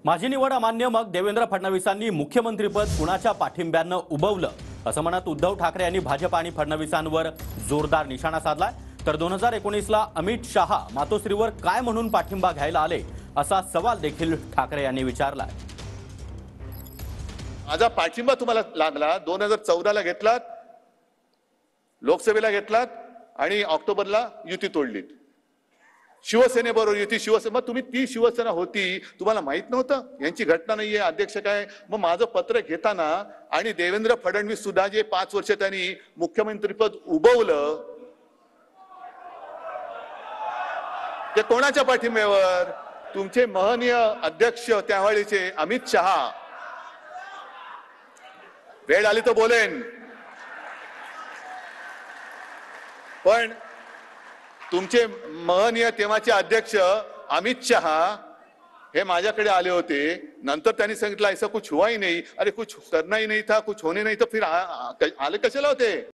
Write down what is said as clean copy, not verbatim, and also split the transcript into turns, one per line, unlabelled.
माझी निवड अमान्य, मग देवेंद्र फडणवीसांनी मुख्यमंत्रीपद कुणाच्या पाठिंब्यानं उभवलं असं म्हणत उद्धव ठाकरे यांनी भाजप आणि फडणवीसांवर जोरदार निशाणा साधलाय। तर 2019ला अमित शहा मातोश्रीवर काय म्हणून पाठिंबा घ्यायला आले असा सवाल देखील ठाकरे यांनी विचारलाय।
माझा पाठिंबा तुम्हाला लागला 2014ला घेतलात, लोकसभेला घेतलात आणि ऑक्टोबरला युती तोडलीत। शिवसेनेबरोबर युती, मग तुम्ही ती शिवसेना होती, तुम्हाला माहित नव्हतं यांची घटना नाहीये, अध्यक्ष काय। मग माझं पत्र घेताना आणि देवेंद्र फडणवीस सुद्धा जे 5 वर्ष त्यांनी मुख्यमंत्रीपद उभवलं ते कोणाच्या पाठिंब्यावर? तुमचे महनीय अध्यक्ष त्यावेळीचे अमित शहा। वेळ आली तर बोलेन, पण तुमचे महनीय तेव्हाचे अध्यक्ष अमित शहा हे माझ्याकडे आले होते। नंतर त्यांनी सांगितलं ऐसा कुछ हुआ ही नहीं, अरे कुछ करना ही नहीं था, कुछ होने नहीं था, फिर आले कशाला होते?